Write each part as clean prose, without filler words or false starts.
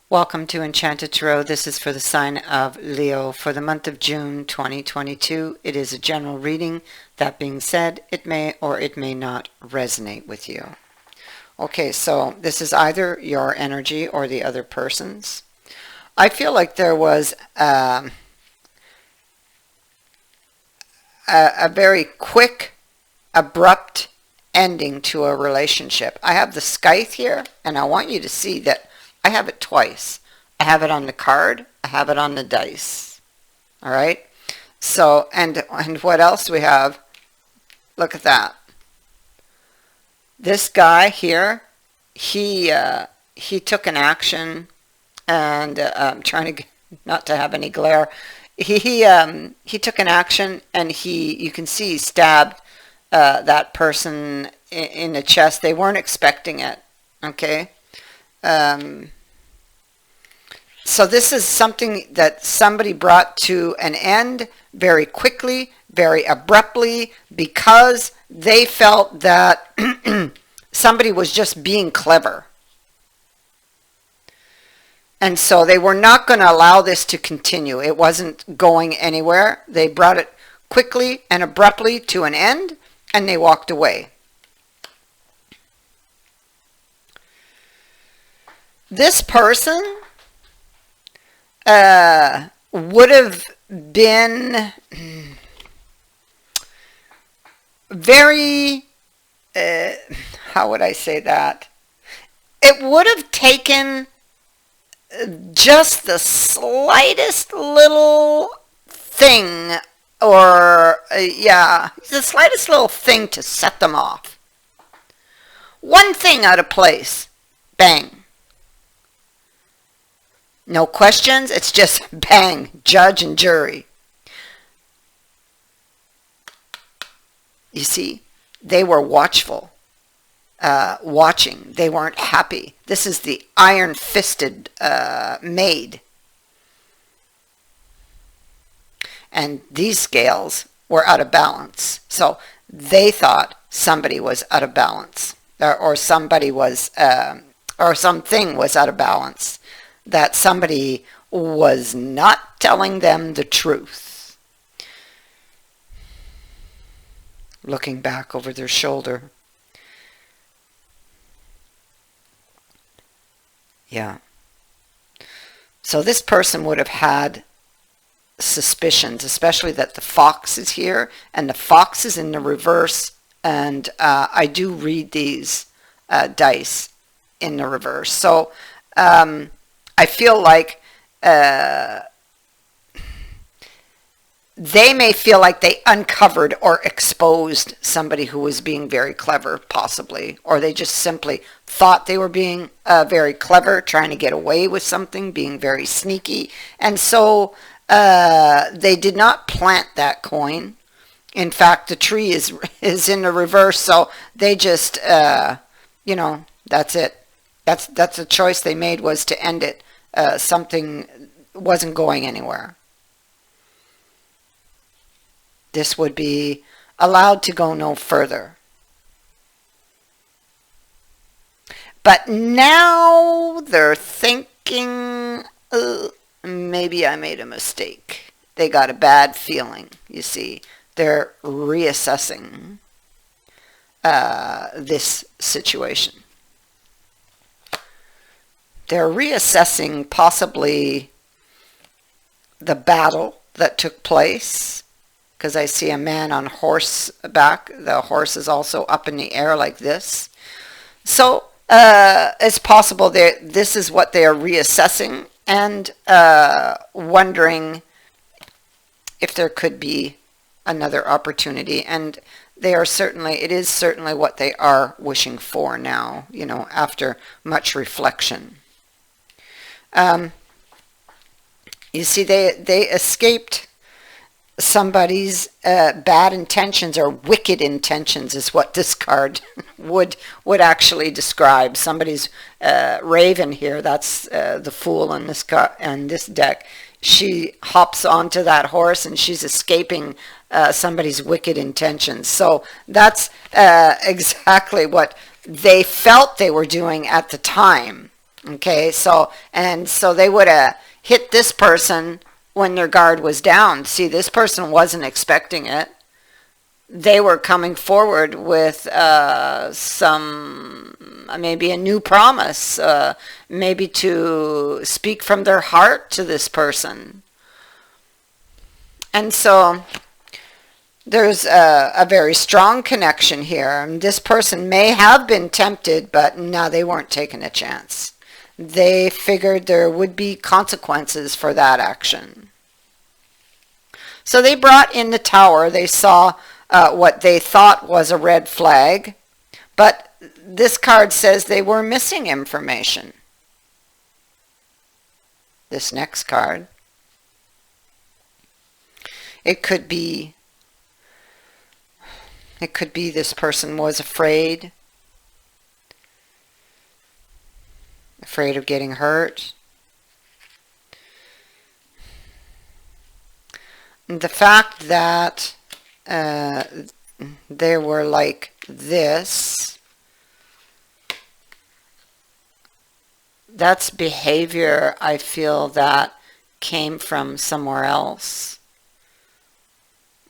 Welcome to Enchanted Tarot. This is for the sign of Leo for the month of June 2022. It is a general reading. That being said, it may or it may not resonate with you. Okay, so this is either your energy or the other person's. I feel like there was a very quick, abrupt ending to a relationship. I have the scythe here, and I want you to see that I have it twice. I have it on the card. I have it on the dice. All right. So, and what else we have? Look at that. This guy here, he took an action, and I'm trying to not to have any glare. He took an action, and you can see he stabbed that person in the chest. They weren't expecting it. Okay. So this is something that somebody brought to an end very quickly, very abruptly, because they felt that somebody was just being clever. And so they were not going to allow this to continue. It wasn't going anywhere. They brought it quickly and abruptly to an end, and they walked away. This person would have been very, how would I say that? It would have taken just the slightest little thing, or the slightest little thing to set them off. One thing out of place, bang. No questions, it's just bang, judge and jury. You see, they were watchful, watching. They weren't happy. This is the iron-fisted maid. And these scales were out of balance. So they thought somebody was out of balance, or somebody was, or something was out of balance. That somebody was not telling them the truth. Looking back over their shoulder. Yeah. So this person would have had suspicions, especially that the fox is here, and the fox is in the reverse, and I do read these dice in the reverse. So, I feel like they may feel like they uncovered or exposed somebody who was being very clever, possibly, or they just simply thought they were being very clever, trying to get away with something, being very sneaky, and so they did not plant that coin. In fact, the tree is in the reverse, so they just, that's it. That's the choice they made, was to end it. Something wasn't going anywhere. This would be allowed to go no further. But now they're thinking, maybe I made a mistake. They got a bad feeling, you see. They're reassessing this situation. They're reassessing possibly the battle that took place, because I see a man on horseback. The horse is also up in the air like this. So it's possible this is what they are reassessing, and wondering if there could be another opportunity. And it is certainly what they are wishing for now, after much reflection. You see, they escaped somebody's bad intentions, or wicked intentions is what this card would actually describe. Somebody's raven here, that's the fool in this deck. She hops onto that horse and she's escaping somebody's wicked intentions. So that's exactly what they felt they were doing at the time. Okay, so they would have hit this person when their guard was down. See, this person wasn't expecting it. They were coming forward with some maybe a new promise, maybe to speak from their heart to this person. And so there's a very strong connection here. And this person may have been tempted, but no, they weren't taking a chance. They figured there would be consequences for that action. So they brought in the tower. They saw what they thought was a red flag, but this card says they were missing information. This next card. It could be this person was afraid of getting hurt. The fact that they were like this, that's behavior I feel that came from somewhere else.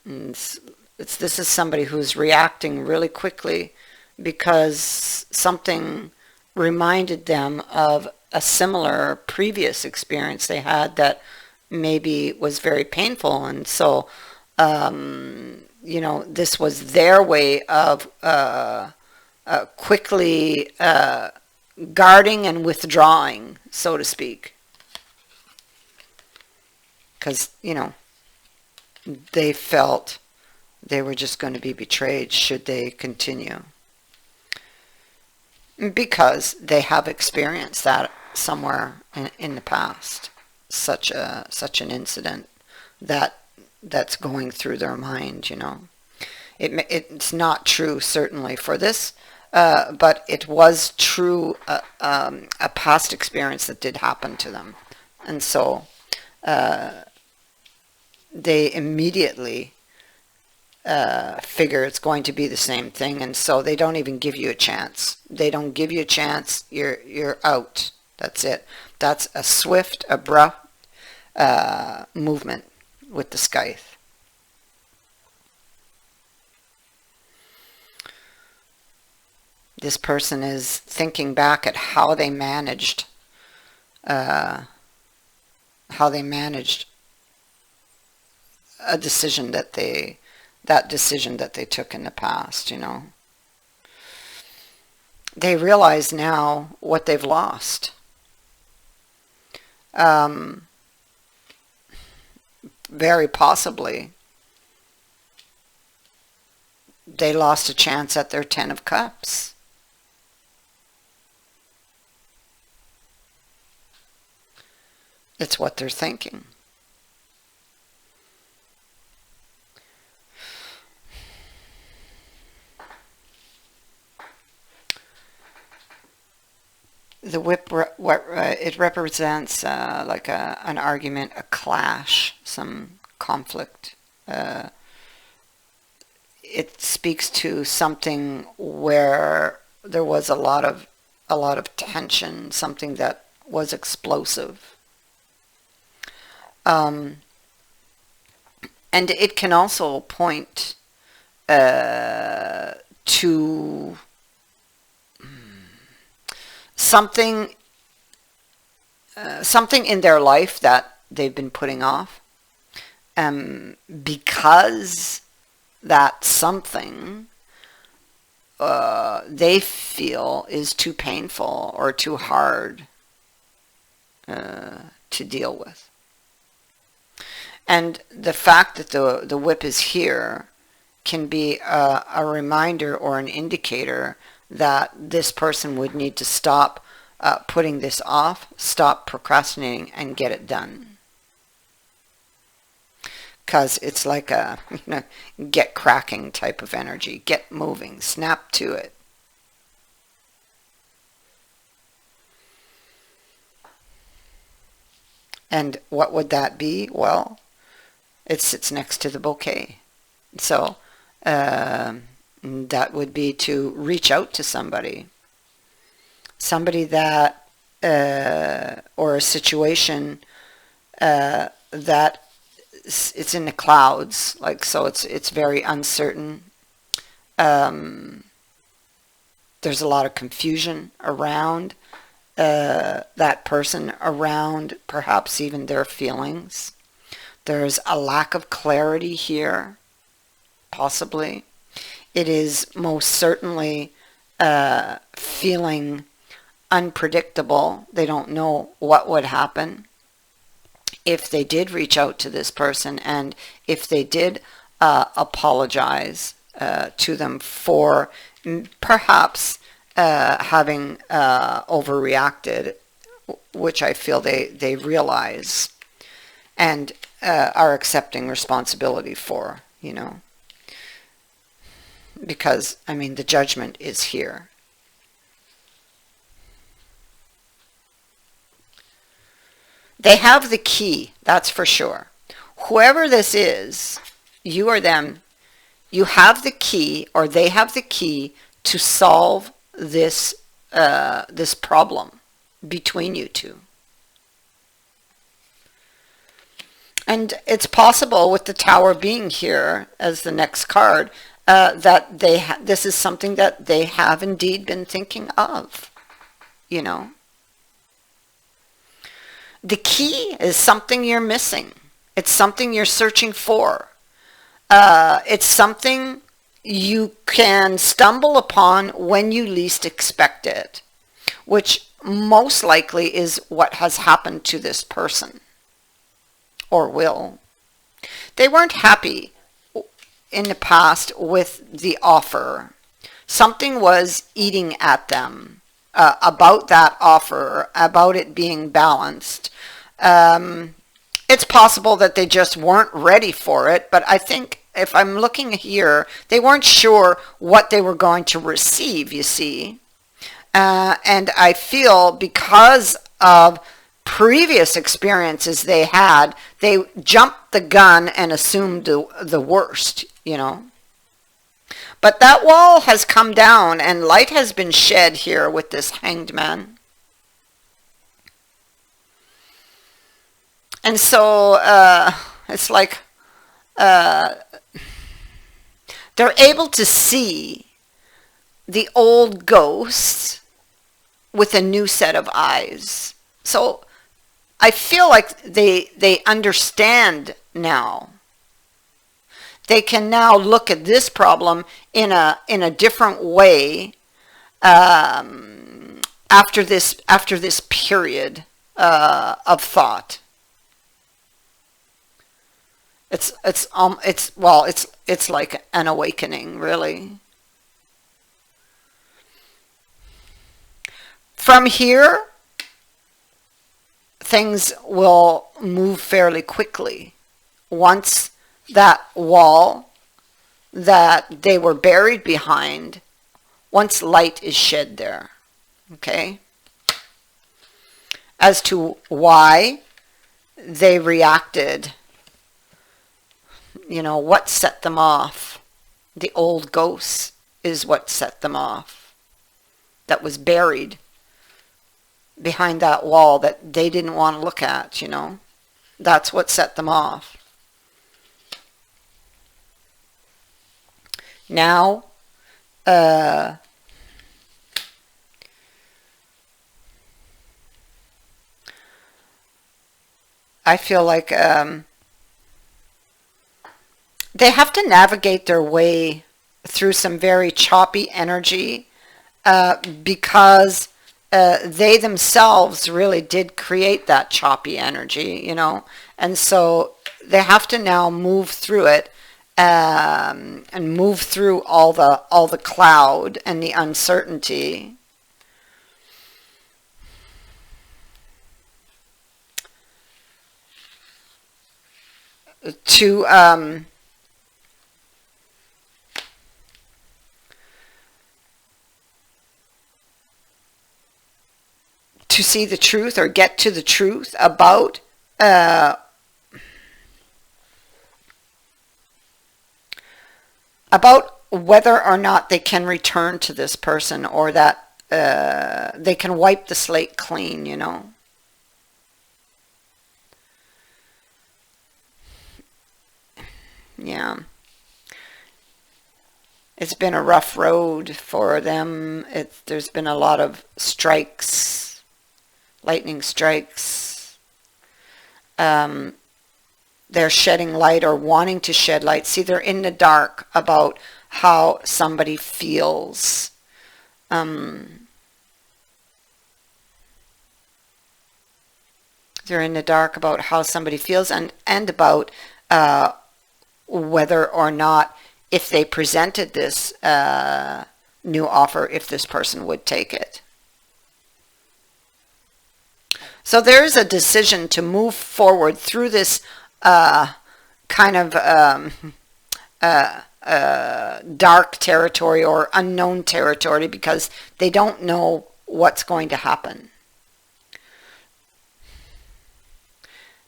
And this is somebody who's reacting really quickly because something reminded them of a similar previous experience they had that maybe was very painful. And so, this was their way of quickly guarding and withdrawing, so to speak. Because, they felt they were just going to be betrayed should they continue. Because they have experienced that somewhere in the past. Such an incident that's going through their mind, It's not true, certainly, for this, but it was true, a past experience that did happen to them. And so they immediately figure it's going to be the same thing, and so they don't even give you a chance. They don't give you a chance. You're out. That's it. That's a swift, abrupt movement with the scythe. This person is thinking back at how they managed a decision that they took in the past, They realize now what they've lost. Very possibly they lost a chance at their 10 of Cups. It's what they're thinking. The whip, it represents like an argument, a clash, some conflict. It speaks to something where there was a lot of tension, something that was explosive. And it can also point to something in their life that they've been putting off, because that something they feel is too painful or too hard to deal with. And the fact that the whip is here can be a reminder or an indicator that this person would need to stop putting this off, stop procrastinating, and get it done. Because it's like a get cracking type of energy. Get moving, snap to it. And what would that be? Well, it sits next to the bouquet. So that would be to reach out to somebody that or a situation that it's in the clouds, like, so it's very uncertain. There's a lot of confusion around that person, around perhaps even their feelings. There's a lack of clarity here, possibly. It is most certainly feeling unpredictable. They don't know what would happen if they did reach out to this person, and if they did apologize to them for perhaps having overreacted, which I feel they realize and are accepting responsibility for, you know. Because, I mean, the judgment is here. They have the key, that's for sure. Whoever this is, you or them, you have the key, or they have the key to solve this this problem between you two. And it's possible, with the Tower being here as the next card, that this is something that they have indeed been thinking of, you know. The key is something you're missing. It's something you're searching for. It's something you can stumble upon when you least expect it, which most likely is what has happened to this person, or will. They weren't happy in the past with the offer. Something was eating at them about that offer, about it being balanced. It's possible that they just weren't ready for it, but I think if I'm looking here, they weren't sure what they were going to receive, you see. And I feel because of previous experiences they had, they jumped the gun and assumed the worst, you know. But that wall has come down and light has been shed here with this Hanged Man. And so it's like they're able to see the old ghosts with a new set of eyes. So I feel like they understand now. They can now look at this problem in a different way after this period of thought. It's like an awakening, really. From here, things will move fairly quickly once that wall that they were buried behind, once light is shed there. Okay? As to why they reacted, you know, what set them off? The old ghosts is what set them off. That was buried behind that wall that they didn't want to look at, you know. That's what set them off. Now, I feel like they have to navigate their way through some very choppy energy because they themselves really did create that choppy energy, you know, and so they have to now move through it and move through all the cloud and the uncertainty. To see the truth or get to the truth about whether or not they can return to this person, or that they can wipe the slate clean, you know. Yeah. It's been a rough road for them. There's been a lot of strikes, lightning strikes. They're shedding light or wanting to shed light. See, they're in the dark about how somebody feels. They're in the dark about how somebody feels, and about whether or not, if they presented this new offer, if this person would take it. So there is a decision to move forward through this kind of dark territory or unknown territory, because they don't know what's going to happen.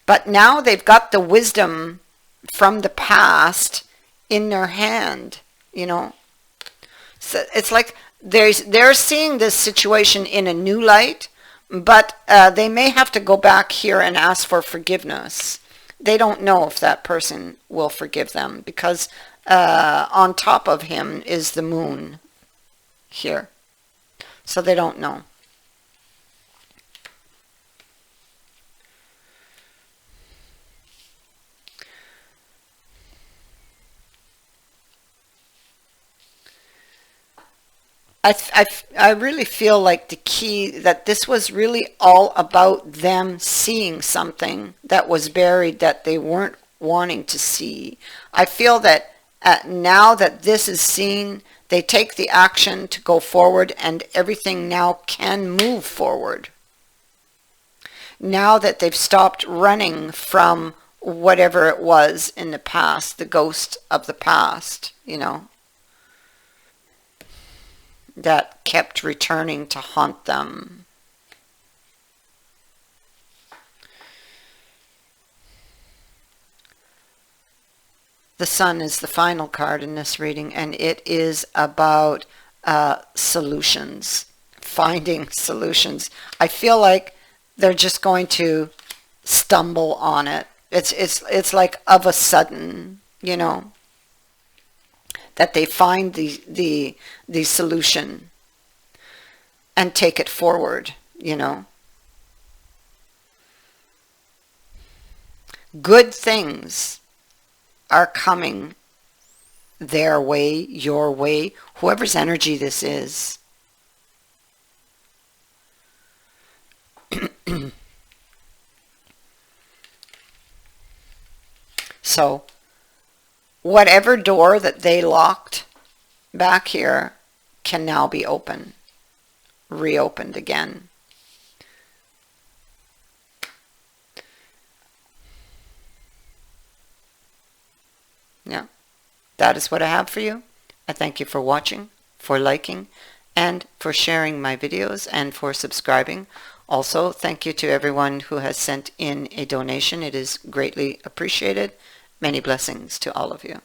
But now they've got the wisdom from the past in their hand, you know. So it's like they're seeing this situation in a new light, but they may have to go back here and ask for forgiveness. They don't know if that person will forgive them, because on top of him is the moon here. So they don't know. I really feel like the key, that this was really all about them seeing something that was buried that they weren't wanting to see. I feel that now that this is seen, they take the action to go forward, and everything now can move forward. Now that they've stopped running from whatever it was in the past, the ghost of the past, you know, that kept returning to haunt them. The Sun is the final card in this reading, and it is about solutions, finding solutions. I feel like they're just going to stumble on it. It's like of a sudden, you know, that they find the solution and take it forward, you know. Good things are coming their way, your way, whoever's energy this is. So whatever door that they locked back here can now be open, reopened again. Yeah, that is what I have for you. I thank you for watching, for liking, and for sharing my videos, and for subscribing. Also, thank you to everyone who has sent in a donation. It is greatly appreciated. Many blessings to all of you.